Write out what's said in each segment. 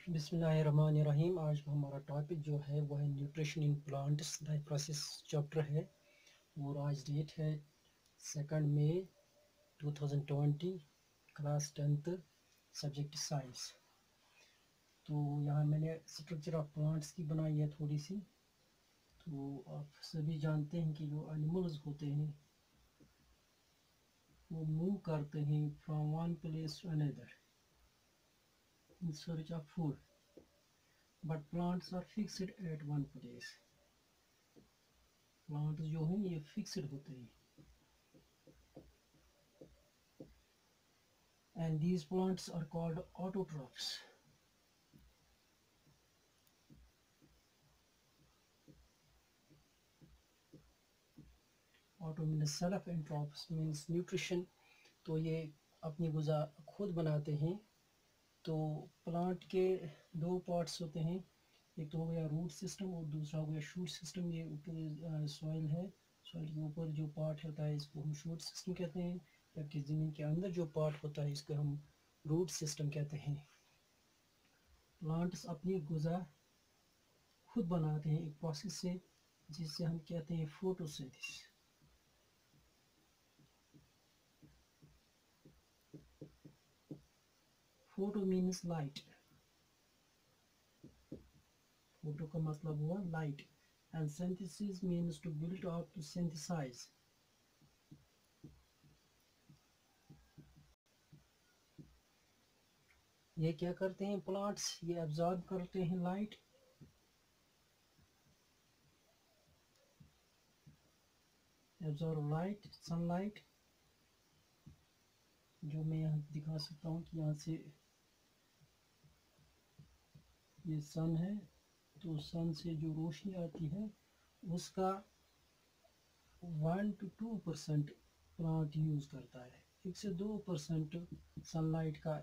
बिस्मिल्लाहिर्रहमानिर्रहीम। आज हमारा टॉपिक जो है वो है nutrition in plants life process chapter है और आज डेट है 2 मई 2020, क्लास 10th, सब्जेक्ट साइंस। तो यहाँ मैंने स्ट्रक्चर ऑफ प्लांट्स की बनाई है थोड़ी सी। तो आप सभी जानते हैं कि जो एनिमल्स होते हैं वो मूव करते हैं from one place to another in search of food, but plants are fixed at one place. Plant जो हैं ये फिक्स्ड होते हैं and these plants are called autotrophs. Auto means self and trophs means nutrition. तो ये अपनी गुज़ा खुद बनाते हैं। तो प्लांट के दो पार्ट्स होते हैं, एक तो हो गया रूट सिस्टम और दूसरा हो गया शूट सिस्टम। ये ऊपर सॉइल है, सॉइल के ऊपर जो पार्ट होता है इसको हम शूट सिस्टम कहते हैं, जबकि ज़मीन के अंदर जो पार्ट होता है इसको हम रूट सिस्टम कहते हैं। प्लांट्स अपनी गुज़ा खुद बनाते हैं एक प्रोसेस से जिससे हम कहते हैं photosynthesis. Photo means light, photo का मतलब हुआ light, and synthesis means to build up, to synthesise. ये क्या करते हैं प्लांट्स, ये एब्जॉर्ब करते हैं लाइट, एब्जॉर्ब लाइट, सनलाइट, जो मैं यहाँ दिखा सकता हूँ कि यहाँ से ये सन है, तो सन से जो रोशनी आती है उसका 1 to 2% प्लांट यूज़ करता है, 1 से 2% सनलाइट का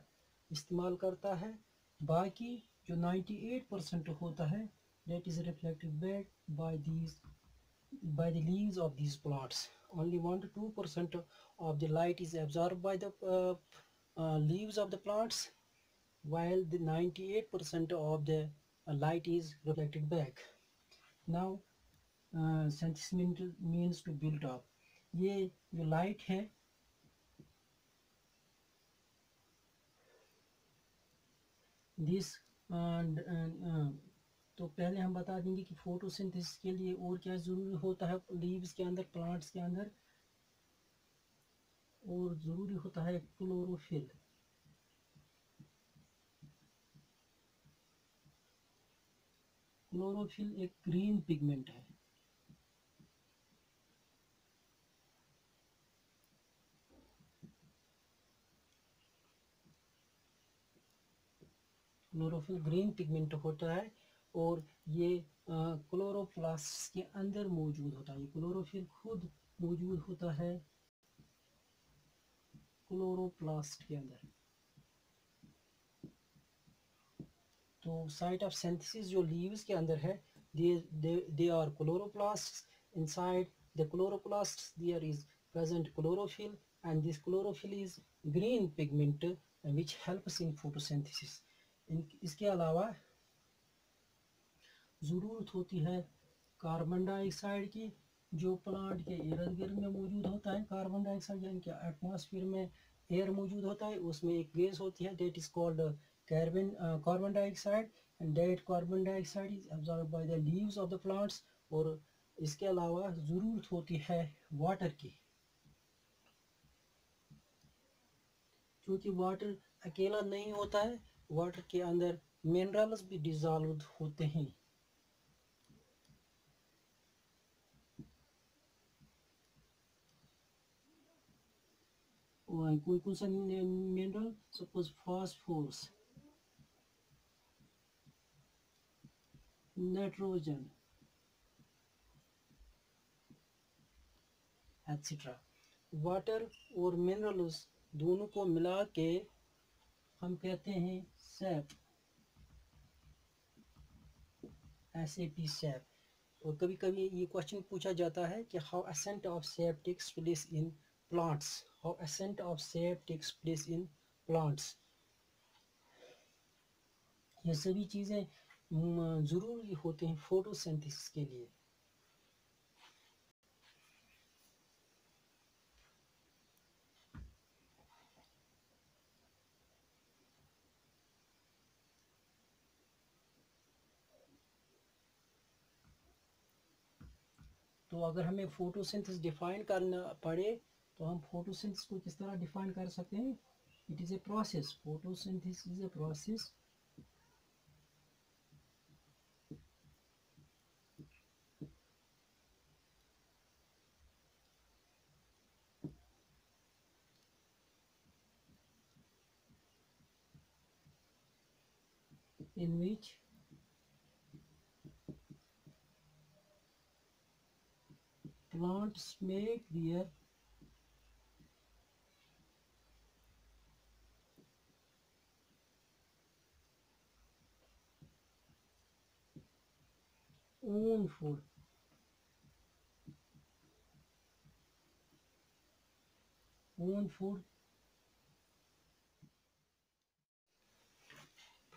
इस्तेमाल करता है। बाकी जो 98% होता है that is reflected back by the leaves of these plants. Only 1 to 2% of the light is absorbed by the leaves of the plants, while the 98% of the light is reflected back. Now synthesis means to build up. ये जो light है this तो पहले हम बता देंगे कि photosynthesis के लिए और क्या ज़रूरी होता है लीव्स के अंदर, प्लांट्स के अंदर, और ज़रूरी होता है क्लोरोफिल। क्लोरोफिल एक ग्रीन पिगमेंट है। क्लोरोफिल ग्रीन पिगमेंट होता है और ये क्लोरोप्लास्ट के अंदर मौजूद होता है। ये क्लोरोफिल खुद मौजूद होता है क्लोरोप्लास्ट के अंदर। तो साइट ऑफ सिंथेसिस जो लीव्स के अंदर है, they are chloroplasts. Inside the chloroplasts there is present chlorophyll, and this chlorophyll is green pigment which helps in photosynthesis. इसके अलावा ज़रूरत होती है कार्बन डाइऑक्साइड की, जो प्लांट के इर्द गिर्द में मौजूद होता है। कार्बन डाइऑक्साइड यानी कि एटमॉस्फेयर में एयर मौजूद होता है, उसमें एक गैस होती है that is called carbon dioxide, and that carbon dioxide is absorb by the leaves of the plants. और इसके अलावा ज़रूरत होती है वाटर की, क्योंकि वाटर अकेला नहीं होता है, वाटर के अंदर मिनरल्स भी डिजॉल्व होते हैं। कोई कौन सा mineral, suppose phosphorus, nitrogen, etcetera. Water और मिनरल्स दोनों को मिला के हम कहते हैं सैप, SAP सैप। और कभी कभी ये क्वेश्चन पूछा जाता है कि how ascent of sap takes place in plants, how ascent of sap takes place in plants. ये सभी चीज़ें ज़रूरी होते हैं फोटोसिंथेसिस के लिए। तो अगर हमें फोटोसिंथेसिस डिफाइन करना पड़े तो हम फोटोसिंथेसिस को किस तरह डिफाइन कर सकते हैं? It is a process, photosynthesis is a process in which plants make their own food,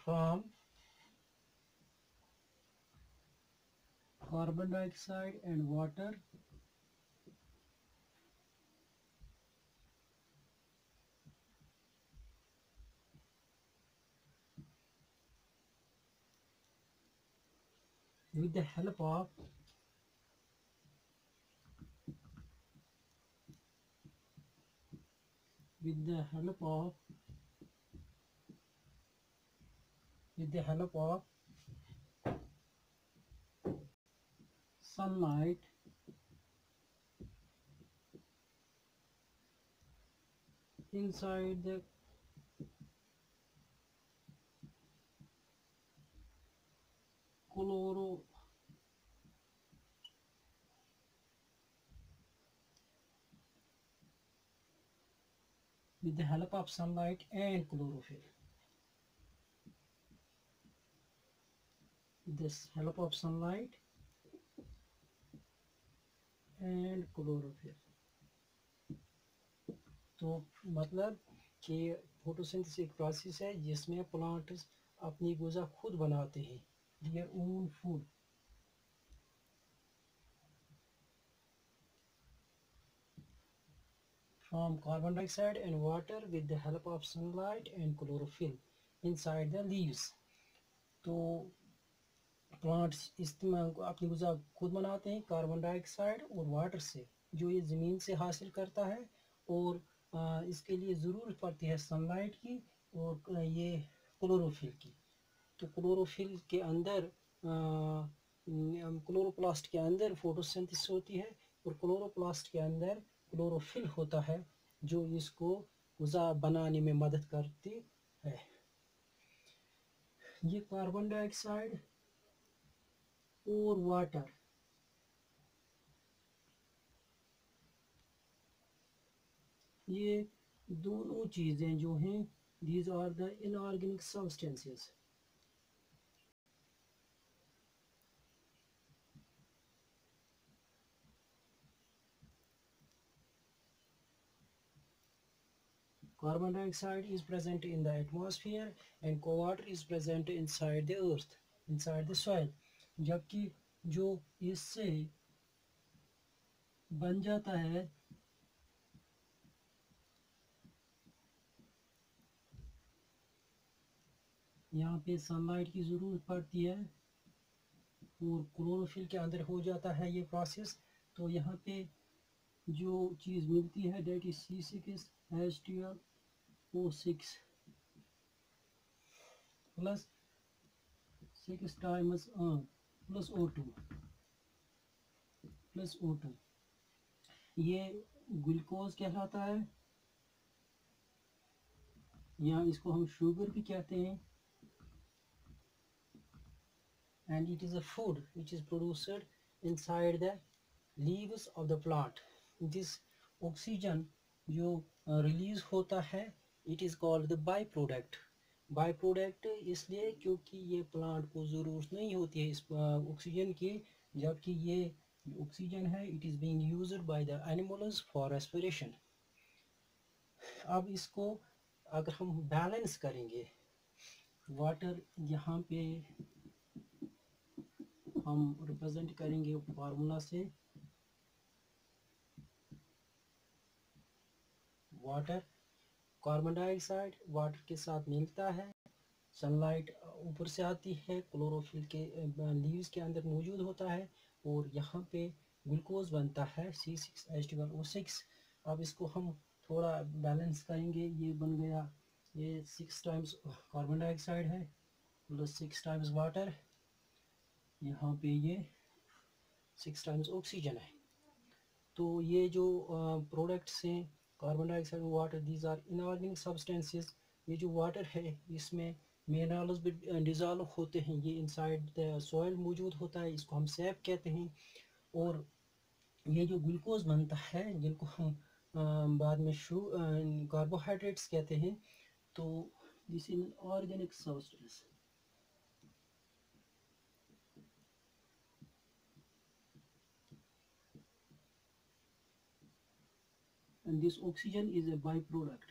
from carbon dioxide and water with the help of with the help of with the help of sunlight inside the chloro with the help of sunlight and chlorophyll. With the help of sunlight and chlorophyll. तो मतलब कि photosynthesis एक process है जिसमें plants अपनी ग़िज़ा खुद बनाते हैं, their own food. From carbon dioxide and water with the help of sunlight and chlorophyll inside the leaves. तो प्लांट्स इस्तेमाल अपनी ग़िज़ा खुद बनाते हैं कार्बन डाइऑक्साइड और वाटर से, जो ये ज़मीन से हासिल करता है, और इसके लिए ज़रूरत पड़ती है सनलाइट की और ये क्लोरोफिल की। तो क्लोरोफिल के अंदर क्लोरोप्लास्ट के अंदर फोटोसिंथेसिस होती है और क्लोरोप्लास्ट के अंदर क्लोरोफिल होता है जो इसको ग़िज़ा बनाने में मदद करती है। ये कार्बन डाइऑक्साइड और वाटर ये दोनों चीज़ें जो हैं, these are the inorganic substances. Carbon dioxide is present in the atmosphere and water is present inside the earth, inside the soil. जबकि जो इससे बन जाता है यहाँ पे सनलाइट की ज़रूरत पड़ती है और क्लोरोफिल के अंदर हो जाता है ये प्रोसेस। तो यहाँ पे जो चीज़ मिलती है that is C6H12O6 plus 6 times plus O2 ये ग्लूकोज कहलाता है, या इसको हम शुगर भी कहते हैं, and it is a food which is produced inside the leaves of the plant. This oxygen जो रिलीज होता है it is called the byproduct. बाईप्रोडक्ट इसलिए क्योंकि ये प्लांट को ज़रूरत नहीं होती है इस ऑक्सीजन की, जबकि ये ऑक्सीजन है it is being used by the animals for respiration. अब इसको अगर हम बैलेंस करेंगे, वाटर यहाँ पे हम रिप्रेजेंट करेंगे फार्मूला से। वाटर, कार्बन डाइऑक्साइड वाटर के साथ मिलता है, सनलाइट ऊपर से आती है, क्लोरोफिल के लीव्स के अंदर मौजूद होता है, और यहाँ पे ग्लूकोज बनता है C6H12O6। अब इसको हम थोड़ा बैलेंस करेंगे। ये बन गया, ये 6 टाइम्स कार्बन डाइऑक्साइड है प्लस 6 टाइम्स वाटर, यहाँ पे ये 6 टाइम्स ऑक्सीजन है। तो ये जो प्रोडक्ट्स हैं carbon dioxide water, these are inorganic substances. ये जो वाटर है इसमें मिनरल्स भी डिजॉल्व होते हैं, ये इनसाइड द सॉइल मौजूद होता है, इसको हम सैप कहते हैं। और ये जो ग्लूकोज बनता है जिनको हम बाद में कार्बोहाइड्रेट्स कहते हैं, तो this in organic substance. And this oxygen is a byproduct.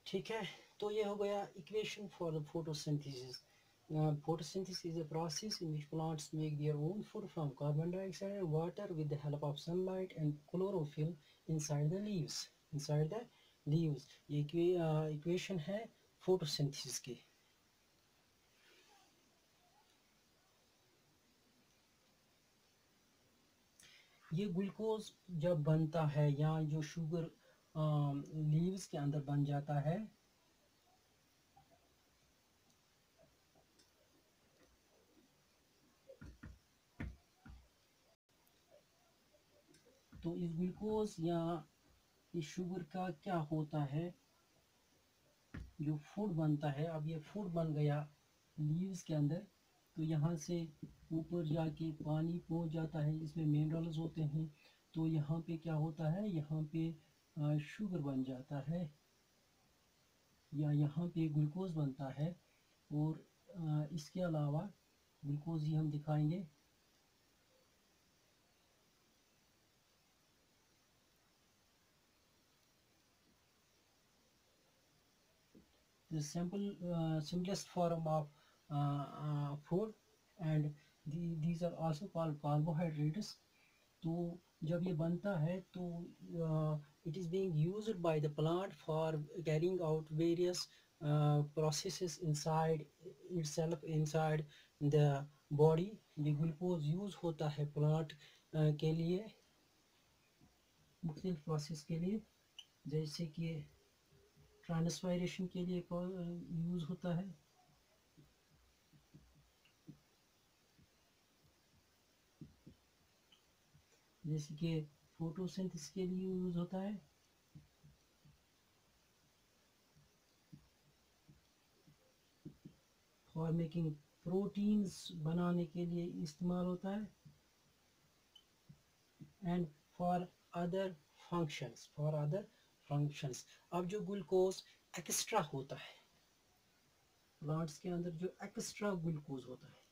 ठीक है, तो ये हो गया equation for the photosynthesis. Photosynthesis is a process in which plants make their own food from carbon dioxide and water with the help of sunlight and chlorophyll inside the leaves. Inside the leaves. ये equation है photosynthesis की। ये glucose जब बनता है या जो sugar leaves के अंदर बन जाता है, तो इस ग्लूकोज या इस शुगर का क्या होता है, जो फूड बनता है। अब ये फूड बन गया लीव्स के अंदर, तो यहाँ से ऊपर जाके पानी पहुँच जाता है, इसमें मिनरल्स होते हैं, तो यहाँ पे क्या होता है, यहाँ पे शुगर बन जाता है या यहाँ पे ग्लूकोज बनता है। और इसके अलावा ग्लूकोज ही हम दिखाएंगे। The simplest form of food, and these are also called carbohydrates. तो जब ये बनता है तो it is being used by the plant for carrying out various processes inside itself, inside the body। ये ग्लूकोज यूज होता है प्लांट के लिए, मुख्तलिफ प्रोसेस के लिए, जैसे कि ट्रांसपायरेशन के लिए यूज होता है, जैसे कि फोटोसिंथेसिस के लिए यूज होता है, फॉर मेकिंग प्रोटीन्स बनाने के लिए इस्तेमाल होता है, एंड फॉर अदर फंक्शंस। अब जो ग्लूकोज एक्स्ट्रा होता है प्लांट्स के अंदर, जो एक्स्ट्रा ग्लूकोज होता है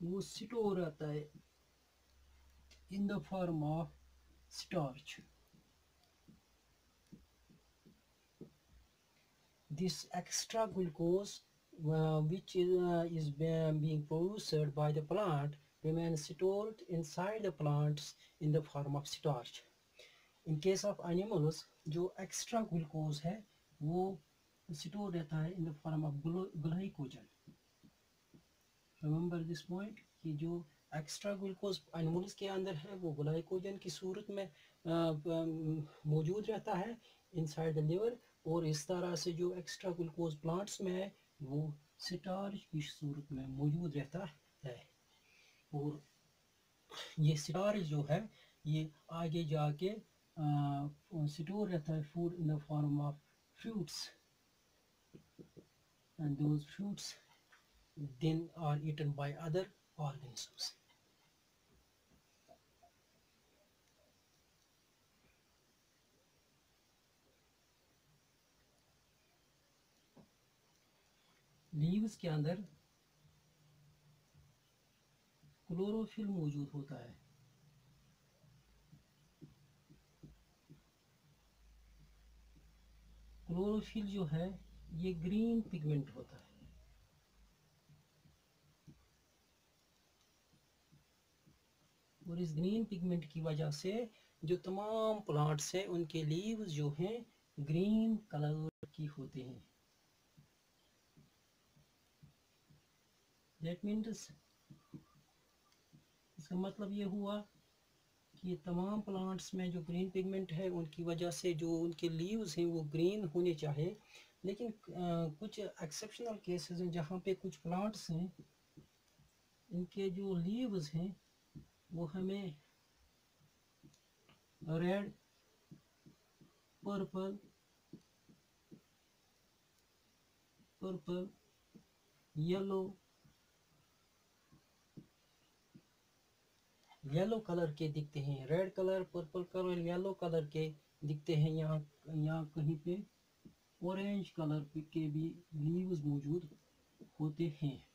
वो स्टोर रहता है in the form of starch. This extra glucose which is being produced by the plant remains stored inside the plants in the form of starch. In case of animals, जो extra glucose है वो store रहता है in the form of glycogen. Remember this point कि जो extra glucose animals के अंदर है वो ग्लाइकोजन की सूरत में मौजूद रहता है इनसाइड द लिवर, और इस तरह से जो एक्स्ट्रा ग्लूकोज प्लांट्स में है वो स्टार्च की सूरत में मौजूद रहता है। और ये स्टार्च जो है ये आगे जाके स्टोर रहता है food in the form of fruits, and those fruits then are eaten by other organisms. Leaves के अंदर क्लोरोफिल मौजूद होता है। क्लोरोफिल जो है ये ग्रीन पिगमेंट होता है। और इस ग्रीन पिगमेंट की वजह से जो तमाम प्लांट्स हैं उनके लीव्स जो हैं ग्रीन कलर की होते हैं। दैट मीन्स इसका मतलब ये हुआ कि तमाम प्लांट्स में जो ग्रीन पिगमेंट है उनकी वजह से जो उनके लीव्स हैं वो ग्रीन होने चाहिए। लेकिन कुछ एक्सेप्शनल केसेस हैं जहाँ पे कुछ प्लांट्स हैं इनके जो लीव्स हैं वो हमें रेड, पर्पल, येलो कलर के दिखते हैं। Red colour, purple colour, yellow colour के दिखते हैं। यहाँ कहीं पे ऑरेंज कलर के भी लीव्स मौजूद होते हैं।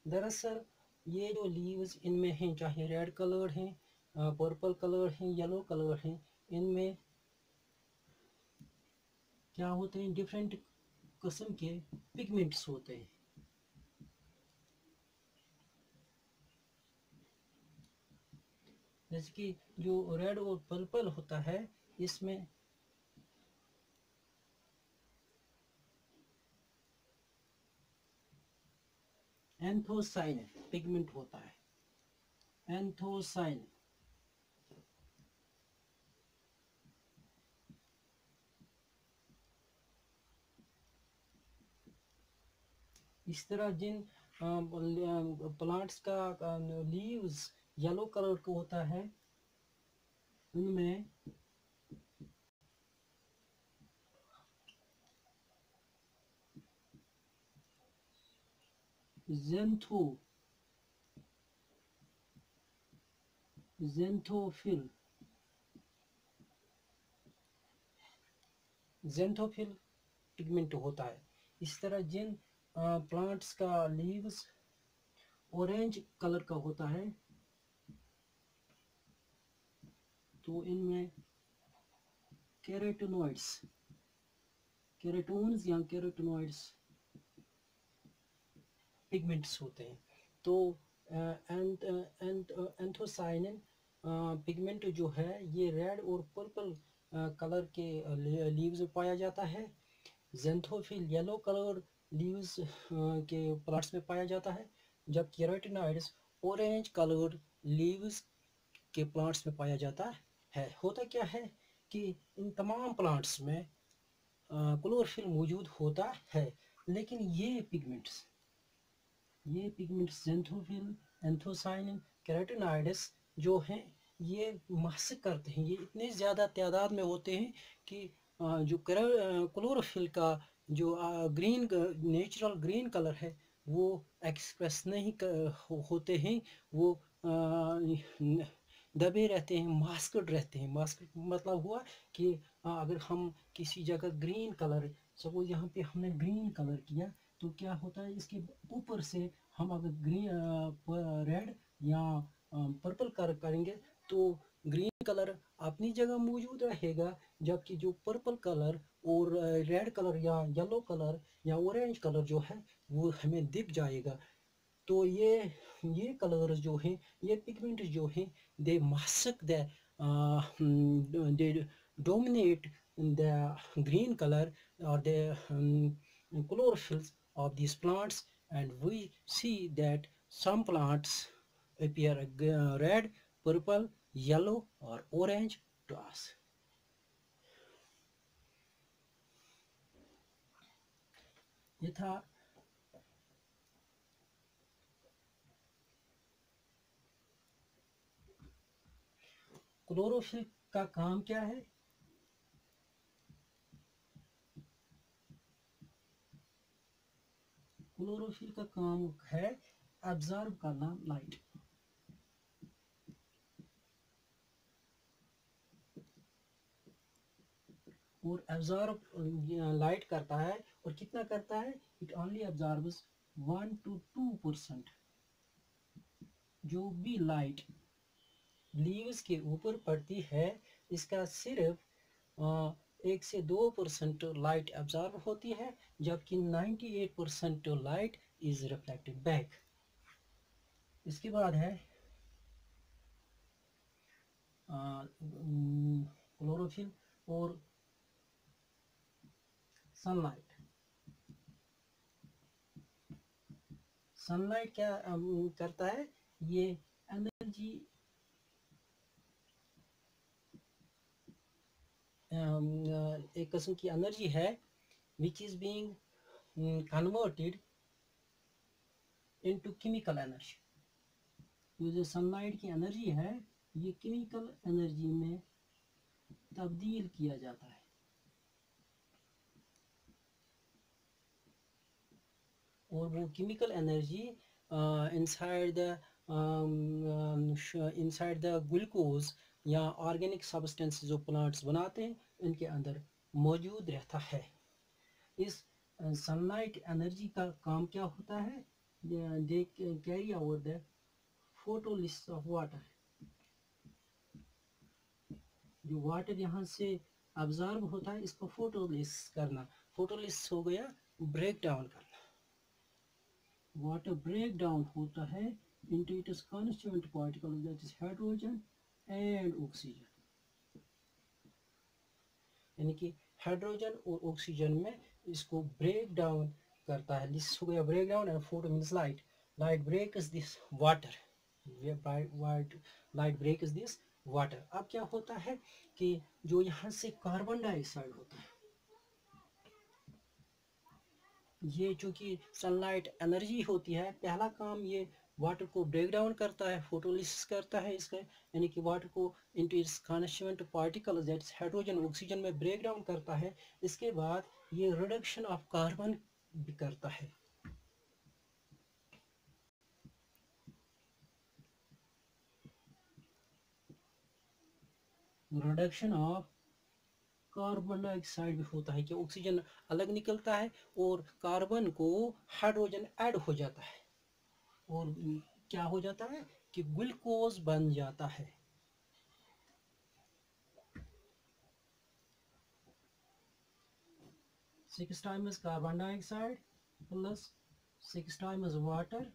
दरअसल ये जो लीव्स इनमें हैं, चाहे रेड कलर हैं, पर्पल कलर हैं, येलो कलर हैं, इनमें क्या होते हैं, डिफरेंट किस्म के पिगमेंट्स होते हैं। जैसे कि जो रेड और पर्पल होता है इसमें एंथोसाइन पिगमेंट होता है। एंथोसाइन इस तरह जिन प्लांट्स का लीव्स येलो कलर का होता है उनमें ज़ेंथोफिल पिगमेंट होता है। इस तरह जिन प्लांट्स का लीव्स ऑरेंज कलर का होता है तो इनमें केराटोन्स या केराटिनॉइड्स पिगमेंट्स होते हैं। तो एंथोसाइनिन पिगमेंट जो है ये रेड और पर्पल कलर के लीव्स में पाया जाता है। ज़ेंथोफिल येलो कलर लीव्स के प्लांट्स में पाया जाता है, जब केराटिनॉइड्स ऑरेंज कलर लीव्स के प्लांट्स में पाया जाता है। होता क्या है कि इन तमाम प्लांट्स में क्लोरोफिल मौजूद होता है, लेकिन ये पिगमेंट्स ज़ेंथोफिल, एंथोसाइनिन, केराटिनॉइड्स जो हैं ये मास्क करते हैं। ये इतने ज़्यादा तादाद में होते हैं कि जो क्लोरोफिल का जो ग्रीन नेचुरल ग्रीन कलर है वो एक्सप्रेस नहीं होते हैं। वो दबे रहते हैं, मास्कड रहते हैं। मास्कड मतलब हुआ कि अगर हम किसी जगह ग्रीन कलर, सपोज यहाँ पे हमने ग्रीन कलर किया तो क्या होता है इसके ऊपर से हम अगर ग्रीन रेड या पर्पल कलर करेंगे तो ग्रीन कलर अपनी जगह मौजूद रहेगा, जबकि जो पर्पल कलर और रेड कलर या येलो कलर या ऑरेंज कलर जो है वो हमें दिख जाएगा। तो ये कलर्स जो हैं, ये पिगमेंट जो हैं, they mask they dominate the green colour or the chlorophyll of these plants, and we see that some plants appear red, purple, yellow or orange to us. ये था क्लोरोफिल का काम क्या है। क्लोरोफिल का काम है एब्जॉर्ब करना लाइट। और एब्जॉर्ब लाइट करता है, और कितना करता है, इट ओनली एब्जॉर्ब्स 1 to 2%। जो भी लाइट लीव्स के ऊपर पड़ती है इसका सिर्फ 1 से 2% लाइट एब्जॉर्ब होती है, जबकि 98% लाइट इज रिफ्लेक्टेड बैक। इसके बाद है क्लोरोफिल और सनलाइट। सनलाइट क्या करता है, ये एनर्जी एक किस्म की एनर्जी है which is being converted into chemical energy. ये जो सनलाइट की एनर्जी है ये केमिकल एनर्जी में तब्दील किया जाता है। और वो chemical energy inside the glucose या ऑर्गेनिक सब्सटेंस जो प्लांट्स बनाते हैं इनके अंदर मौजूद रहता है। इस सनलाइट एनर्जी का काम क्या होता है, they carry out the photolysis of water. जो वाटर यहाँ से अब्जॉर्ब होता है इसको फोटोलिसिस करना। फोटोलिसिस हो गया ब्रेक डाउन करना। वाटर ब्रेक डाउन होता है into its constituent particles, that is hydrogen and oxygen। यानी कि हाइड्रोजन और ऑक्सीजन में इसको ब्रेक डाउन करता है। दिस हो गया break down and photo means light. Light break is this water, light break is this water. अब क्या होता है कि जो यहाँ से कार्बन डाइऑक्साइड होता है, ये चूंकि सनलाइट एनर्जी होती है, पहला काम ये वाटर को ब्रेक डाउन करता है, फोटोलिसिस करता है इसका, यानी कि वाटर को into its constituent particles that is hydrogen oxygen में ब्रेक डाउन करता है। इसके बाद ये रिडक्शन ऑफ कार्बन भी करता है। रिडक्शन ऑफ कार्बन डाइऑक्साइड भी होता है कि ऑक्सीजन अलग निकलता है और कार्बन को हाइड्रोजन ऐड हो जाता है और क्या हो जाता है कि ग्लूकोज बन जाता है। 6 times carbon dioxide plus 6 times water,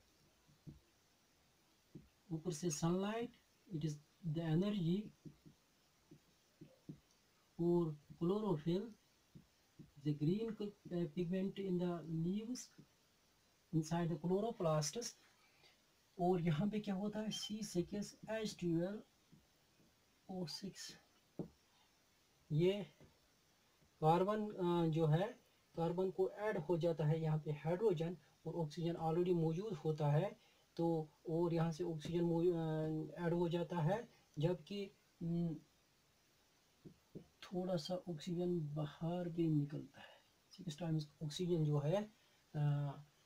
ऊपर से sunlight, it is the energy, और chlorophyll, the green pigment in the leaves inside the chloroplasts। और यहाँ पे क्या होता है C6H12O6। ये कार्बन जो है कार्बन को ऐड हो जाता है यहाँ पे हाइड्रोजन, और ऑक्सीजन ऑलरेडी मौजूद होता है तो, और यहाँ से ऑक्सीजन ऐड हो जाता है, जबकि थोड़ा सा ऑक्सीजन बाहर भी निकलता है। 6 टाइम्स ऑक्सीजन जो है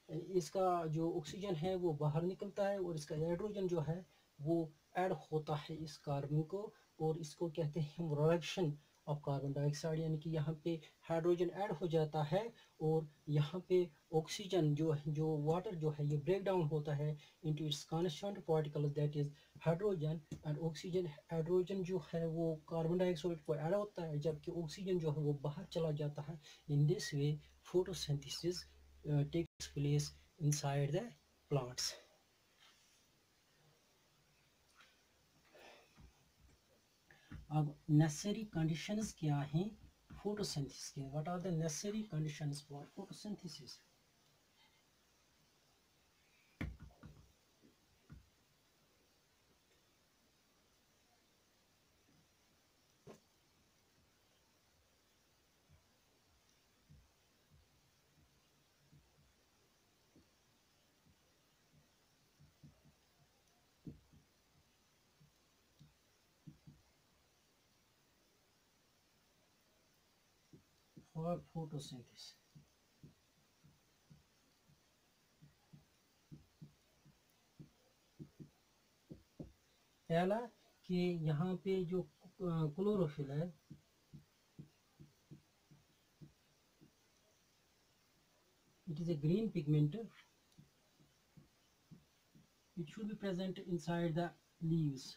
इसका जो ऑक्सीजन है वो बाहर निकलता है और इसका हाइड्रोजन जो है वो ऐड होता है इस कार्बन को, और इसको कहते हैं रिडक्शन ऑफ कार्बन डाइऑक्साइड। यानी कि यहाँ पे हाइड्रोजन ऐड हो जाता है और यहाँ पे ऑक्सीजन जो वाटर जो है ये ब्रेक डाउन होता है into its constituent particles that is hydrogen and oxygen. Hydrogen जो है वो कार्बन डाइऑक्साइड को ऐड होता है, जबकि ऑक्सीजन जो है वो बाहर चला जाता है। In this way photosynthesis takes place inside the plants. अब नेसेसरी कंडीशंस क्या हैं फोटोसिंथेसिस के? What are the necessary conditions for photosynthesis? For photosynthesis पहला कि यहाँ पे जो क्लोरोफिल है it is a green pigment it should be present inside the leaves.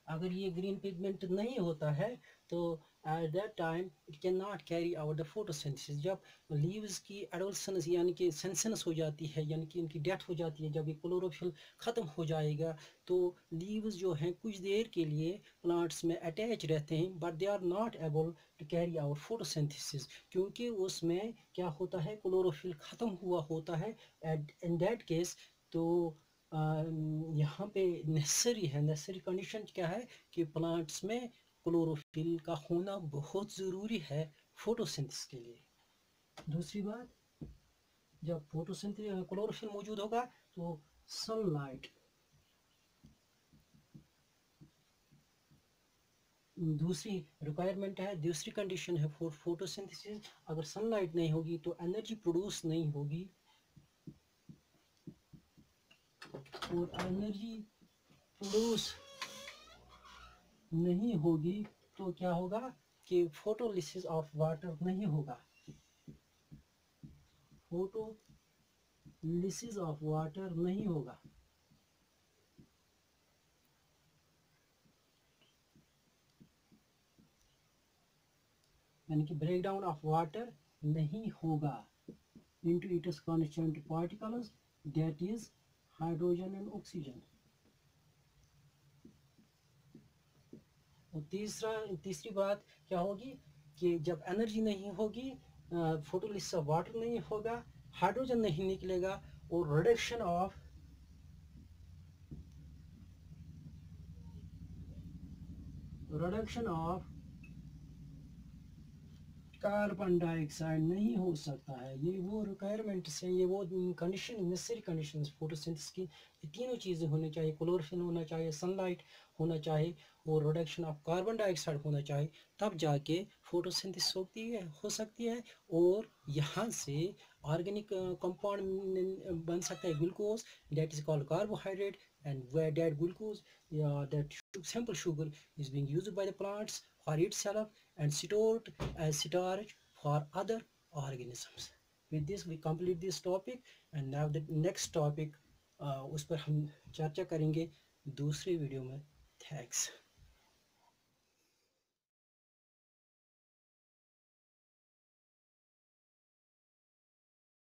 अगर ये ग्रीन पिगमेंट नहीं होता है तो at that time it can not carry out the photosynthesis. जब लीव्स की एडोलसेंस यानी कि सेंसेंस हो जाती है, यानी कि उनकी डेथ हो जाती है, जब ये क्लोरोफिल ख़त्म हो जाएगा तो लीव्स जो हैं कुछ देर के लिए प्लांट्स में अटैच रहते हैं, but they are not able to carry out photosynthesis, क्योंकि उसमें क्या होता है, क्लोरोफिल ख़त्म हुआ होता है. इन दैट केस तो यहाँ पे नेसेसरी कंडीशन क्या है कि प्लांट्स में क्लोरोफिल का होना बहुत ज़रूरी है फोटोसिंथेसिस के लिए. दूसरी बात, जब फोटोसिंथेसिस क्लोरोफिल मौजूद होगा तो सनलाइट दूसरी रिक्वायरमेंट है, दूसरी कंडीशन है फॉर फोटोसिंथेसिस. अगर सनलाइट नहीं होगी तो एनर्जी प्रोड्यूस नहीं होगी, और एनर्जी प्रोड्यूस नहीं होगी तो क्या होगा कि फोटोलिसिस ऑफ वाटर नहीं होगा. फोटोलिसिस ऑफ वाटर नहीं होगा. यानी कि ब्रेक डाउन ऑफ वाटर नहीं होगा into its constituent particles, that is hydrogen and oxygen. और तीसरी बात क्या होगी कि जब एनर्जी नहीं होगी, फोटोलिसिस ऑफ वाटर नहीं होगा, हाइड्रोजन नहीं निकलेगा, और रिडक्शन ऑफ कार्बन डाइऑक्साइड नहीं हो सकता है. ये वो रिक्वायरमेंट्स हैं, ये वो कंडीशन, नेसेसरी कंडीशंस फोटोसिंथेसिस की. ये तीनों चीज़ें होनी चाहिए, क्लोरोफिल होना चाहिए, सनलाइट होना चाहिए, और रिडक्शन ऑफ कार्बन डाइऑक्साइड होना चाहिए. तब जाके फोटोसिंथेसिस हो सकती है, और यहाँ से ऑर्गेनिक कंपाउंड बन सकता है glucose, that is called carbohydrate. And where that glucose, that simple sugar is being used by the plants for itself and stored as starch for other organisms. With this we complete this topic, and now the next topic उस पर हम चर्चा करेंगे दूसरे video में. Thanks.